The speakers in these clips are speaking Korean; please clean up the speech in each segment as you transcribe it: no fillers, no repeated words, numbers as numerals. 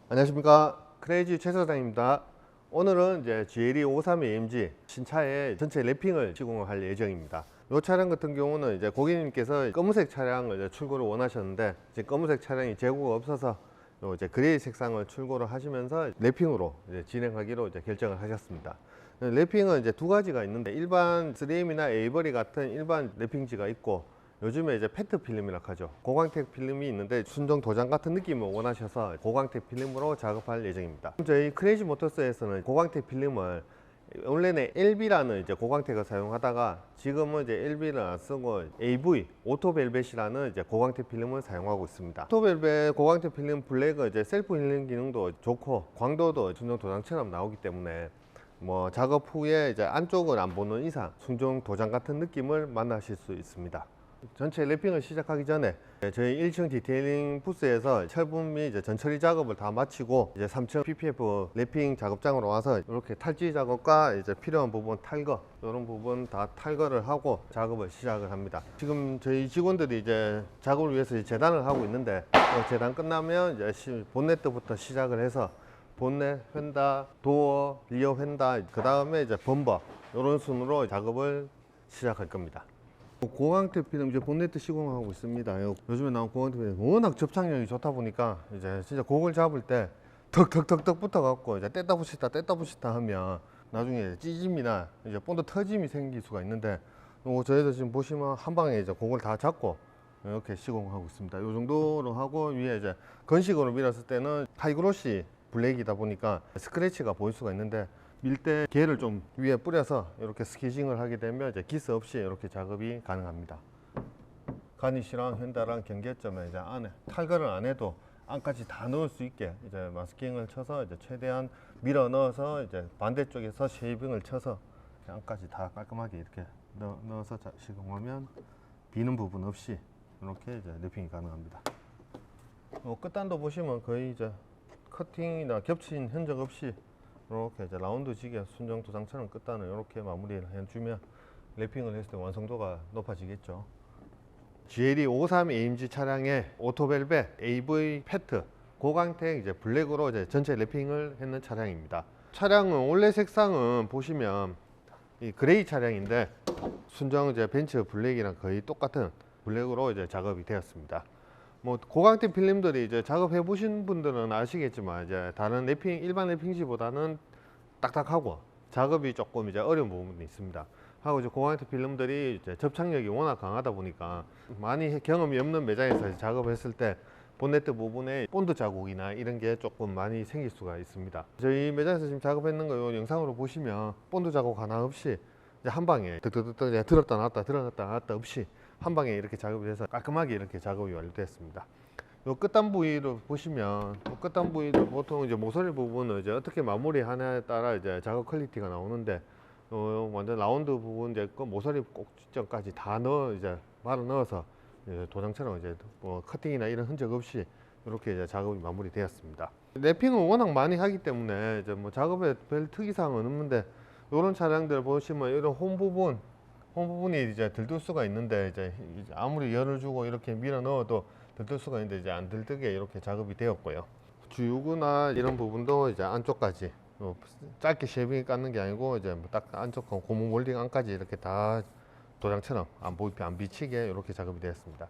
안녕하십니까, 크레이지 최 사장입니다. 오늘은 이제 GLE 53 AMG 신차의 전체 랩핑을 시공할 예정입니다. 이 차량 같은 경우는 이제 고객님께서 검은색 차량을 이제 출고를 원하셨는데, 이제 검은색 차량이 재고가 없어서 이제 그레이 색상을 출고를 하시면서 랩핑으로 이제 진행하기로 이제 결정을 하셨습니다. 랩핑은 이제 두 가지가 있는데, 일반 3M이나 에이버리 같은 일반 랩핑지가 있고, 요즘에 이제 페트 필름이라고 하죠. 고광택 필름이 있는데 순정 도장 같은 느낌을 원하셔서 고광택 필름으로 작업할 예정입니다. 저희 크레이지 모터스에서는 고광택 필름을 원래는 LB라는 이제 고광택을 사용하다가, 지금은 이제 LB를 안 쓰고 AV 오토벨벳이라는 이제 고광택 필름을 사용하고 있습니다. 오토벨벳 고광택 필름 블랙은 이제 셀프 힐링 기능도 좋고 광도도 순정 도장처럼 나오기 때문에 뭐 작업 후에 이제 안쪽을 안 보는 이상 순정 도장 같은 느낌을 만나실 수 있습니다. 전체 랩핑을 시작하기 전에 저희 1층 디테일링 부스에서 철분 및 이제 전처리 작업을 다 마치고 이제 3층 PPF 랩핑 작업장으로 와서 이렇게 탈지 작업과 이제 필요한 부분 탈거, 이런 부분 다 탈거를 하고 작업을 시작을 합니다. 지금 저희 직원들이 이제 작업을 위해서 재단을 하고 있는데, 재단 끝나면 이제 본네트부터 시작을 해서 본넷, 휀다, 도어, 리어 휀다, 그 다음에 이제 범버, 이런 순으로 작업을 시작할 겁니다. 고광택 필름 이제 본네트 시공하고 있습니다. 요즘에 나온 고광택 필름 워낙 접착력이 좋다 보니까 이제 진짜 곡을 잡을 때 턱턱턱턱 붙어 갖고 이제 뗐다 붙였다 하면 나중에 찌짐이나 이제 본드 터짐이 생길 수가 있는데, 저희도 지금 보시면 한 방에 이제 곡을 다 잡고 이렇게 시공하고 있습니다. 이 정도로 하고, 위에 이제 건식으로 밀었을 때는 타이그로시 블랙이다 보니까 스크래치가 보일 수가 있는데, 밀 때 게를 좀 위에 뿌려서 이렇게 스키징을 하게 되면 이제 기스 없이 이렇게 작업이 가능합니다. 가니쉬랑 휀다랑 경계점에 이제 안에 탈거를 안 해도 안까지 다 넣을 수 있게 이제 마스킹을 쳐서 이제 최대한 밀어 넣어서 이제 반대쪽에서 쉐이빙을 쳐서 안까지 다 깔끔하게 이렇게 넣어서 시공하면 비는 부분 없이 이렇게 이제 랩핑이 가능합니다. 끝단도 보시면 거의 이제 커팅이나 겹친 흔적 없이 이렇게 이제 라운드 지게 순정 도장처럼 끝단을 이렇게 마무리를 해주면 랩핑을 했을 때 완성도가 높아지겠죠. GLE 53 AMG 차량의 오토벨벳 AV 페트 고광택 이제 블랙으로 이제 전체 랩핑을 했는 차량입니다. 차량은 원래 색상은 보시면 이 그레이 차량인데, 순정 이제 벤츠 블랙이랑 거의 똑같은 블랙으로 이제 작업이 되었습니다. 뭐 고광택 필름들이 이제 작업해 보신 분들은 아시겠지만, 이제 다른 랩핑 일반 랩핑지보다는 딱딱하고 작업이 조금 이제 어려운 부분이 있습니다. 하고 이제 고광택 필름들이 이제 접착력이 워낙 강하다 보니까 많이 경험이 없는 매장에서 작업했을 때 본네트 부분에 본드 자국이나 이런 게 조금 많이 생길 수가 있습니다. 저희 매장에서 지금 작업했는 거 영상으로 보시면 본드 자국 하나 없이 이제 한 방에 득득득 들었다 놨다 없이 한 방에 이렇게 작업이 돼서 깔끔하게 이렇게 작업이 완료됐습니다. 요 끝단 부위를 보시면, 끝단 부위를 보통 이제 모서리 부분을 이제 어떻게 마무리하냐에 따라 이제 작업 퀄리티가 나오는데, 완전 라운드 부분 이제 그 모서리 꼭지점까지 다 말아 넣어서 이제 도장처럼 이제 뭐 커팅이나 이런 흔적 없이 이렇게 이제 작업이 마무리되었습니다. 랩핑을 워낙 많이 하기 때문에 이제 뭐 작업에 별 특이사항은 없는데, 이런 차량들 보시면 이런 홈 부분이 이제 들뜰 수가 있는데, 이제 아무리 열을 주고 이렇게 밀어 넣어도 들뜰 수가 있는데 이제 안 들뜨게 이렇게 작업이 되었고요. 주유구나 이런 부분도 이제 안쪽까지 짧게 쉐빙 깎는 게 아니고 이제 딱 안쪽 고무 몰딩 안까지 이렇게 다 도장처럼 안 비치게 이렇게 작업이 되었습니다.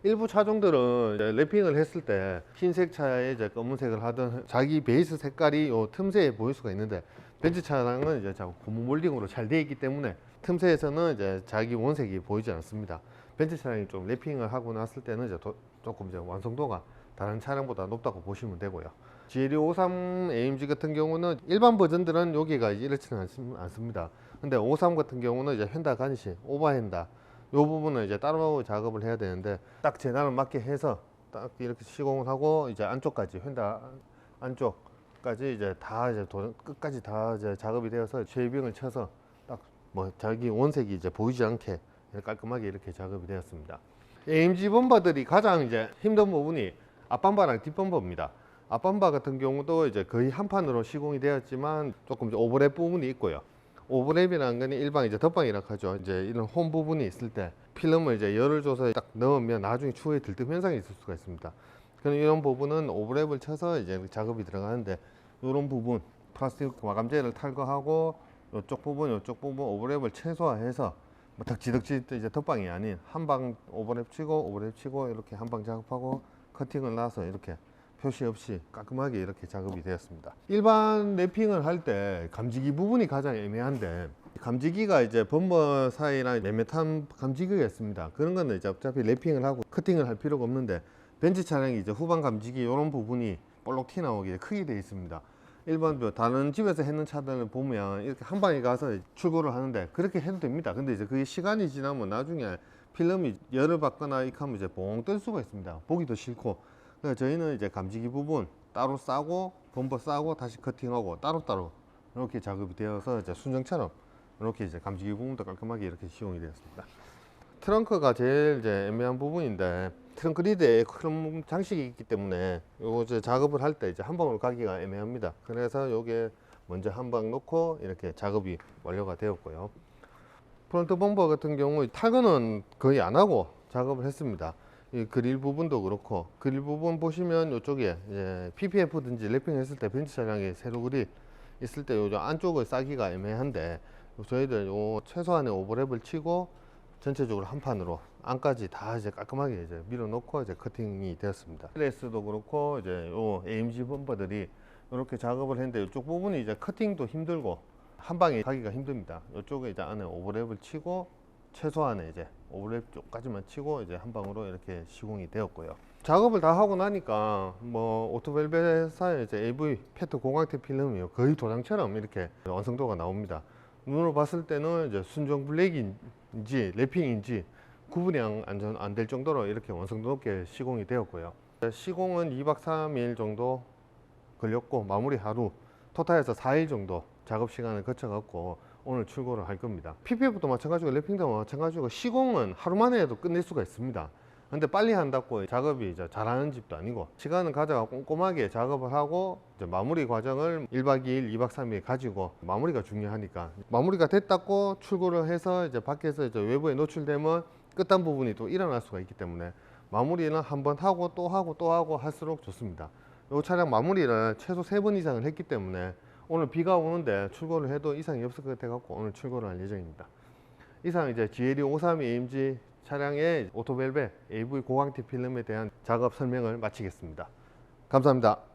일부 차종들은 랩핑을 했을 때 흰색 차에 이제 검은색을 하든 자기 베이스 색깔이 요 틈새에 보일 수가 있는데, 벤츠 차량은 이제 고무 몰딩으로 잘 되어 있기 때문에 틈새에서는 이제 자기 원색이 보이지 않습니다. 벤츠 차량이 좀 랩핑을 하고 났을 때는 이제 조금 이제 완성도가 다른 차량보다 높다고 보시면 되고요. GLE 53 AMG 같은 경우는 일반 버전들은 여기가 이렇지는 않습니다. 근데 53 같은 경우는 이제 휀다 가니시, 오버핸다 이 부분은 이제 따로 작업을 해야 되는데, 딱 재단을 맞게 해서 딱 이렇게 시공을 하고 이제 안쪽까지 휀다 안쪽까지 이제 다 이제 끝까지 다 이제 작업이 되어서 쉐이빙을 쳐서 딱 뭐 자기 원색이 이제 보이지 않게 깔끔하게 이렇게 작업이 되었습니다. AMG 범버들이 가장 이제 힘든 부분이 앞범버랑 뒷범버입니다. 앞범버 같은 경우도 이제 거의 한 판으로 시공이 되었지만 조금 이제 오버랩 부분이 있고요. 오버랩이라는 건 일반 이제 덧방이라고 하죠. 이제 이런 홈 부분이 있을 때 필름을 이제 열을 줘서 딱 넣으면 나중에 추후에 들뜸 현상이 있을 수가 있습니다. 그럼 이런 부분은 오버랩을 쳐서 이제 작업이 들어가는데, 이런 부분 플라스틱 마감재를 탈거하고 이쪽 부분 오버랩을 최소화해서 뭐 덕지덕지 이제 덧방이 아닌 한 방 오버랩 치고 이렇게 한 방 작업하고 커팅을 놔서 이렇게 표시 없이 깔끔하게 이렇게 작업이 되었습니다. 일반 랩핑을 할 때 감지기 부분이 가장 애매한데, 감지기가 이제 범버 사이랑 매매탄 감지기가 있습니다. 그런 거는 이제 어차피 랩핑을 하고 커팅을 할 필요가 없는데, 벤츠 차량이 이제 후방 감지기 이런 부분이 볼록 튀 나오게 크게 되어 있습니다. 일반 다른 집에서 했는 차들을 보면 이렇게 한 방에 가서 출고를 하는데 그렇게 해도 됩니다. 근데 이제 그게 시간이 지나면 나중에 필름이 열을 받거나 이렇게 하면 이제 봉 뜰 수가 있습니다. 보기도 싫고. 그래서 저희는 이제 감지기 부분 따로 싸고 범버 싸고 다시 커팅하고 따로따로 이렇게 작업이 되어서 이제 순정처럼 이렇게 이제 감지기 부분도 깔끔하게 이렇게 시공이 되었습니다. 트렁크가 제일 이제 애매한 부분인데, 트렁크 리드에 크롬 장식이 있기 때문에 요거 이제 작업을 할 때 이제 한 방으로 가기가 애매합니다. 그래서 요게 먼저 한 방 놓고 이렇게 작업이 완료가 되었고요. 프론트 범버 같은 경우 탈거는 거의 안 하고 작업을 했습니다. 이 그릴 부분도 그렇고, 그릴 부분 보시면 이쪽에 이제 PPF든지 랩핑 했을 때 벤츠 차량에 세로 그릴 있을 때 요 안쪽을 싸기가 애매한데, 저희들 요 최소한의 오버랩을 치고 전체적으로 한 판으로 안까지 다 이제 깔끔하게 이제 밀어 놓고 이제 커팅이 되었습니다. LS도 그렇고 이제 요 AMG 범버들이 이렇게 작업을 했는데, 이쪽 부분이 이제 커팅도 힘들고 한 방에 가기가 힘듭니다. 이쪽에 이제 안에 오버랩을 치고 최소한의 이제 오버랩 쪽까지만 치고 이제 한 방으로 이렇게 시공이 되었고요. 작업을 다 하고 나니까 뭐 오토벨벳사의 이제 AV 페트 고광택 필름이 거의 도장처럼 이렇게 완성도가 나옵니다. 눈으로 봤을 때는 이제 순정 블랙인지 랩핑인지 구분이 안 될 정도로 이렇게 완성도 높게 시공이 되었고요. 시공은 2박 3일 정도 걸렸고, 마무리 하루, 토탈에서 4일 정도 작업 시간을 거쳐 갖고 오늘 출고를 할 겁니다. PPF도 마찬가지고 랩핑도 마찬가지고 시공은 하루 만에 해도 끝낼 수가 있습니다. 근데 빨리 한다고 작업이 이제 잘하는 집도 아니고, 시간을 가져가 꼼꼼하게 작업을 하고 이제 마무리 과정을 1박 2일, 2박 3일 가지고, 마무리가 중요하니까 마무리가 됐다고 출고를 해서 이제 밖에서 이제 외부에 노출되면 끝단 부분이 또 일어날 수가 있기 때문에 마무리는 한번 하고 또 하고 또 하고 할수록 좋습니다. 이 차량 마무리를 최소 3번 이상을 했기 때문에 오늘 비가 오는데 출고를 해도 이상이 없을 것 같아 갖고 오늘 출고를 할 예정입니다. 이상 이제 GLE 532 AMG 차량의 오토벨벳 AV 고광택 필름에 대한 작업 설명을 마치겠습니다. 감사합니다.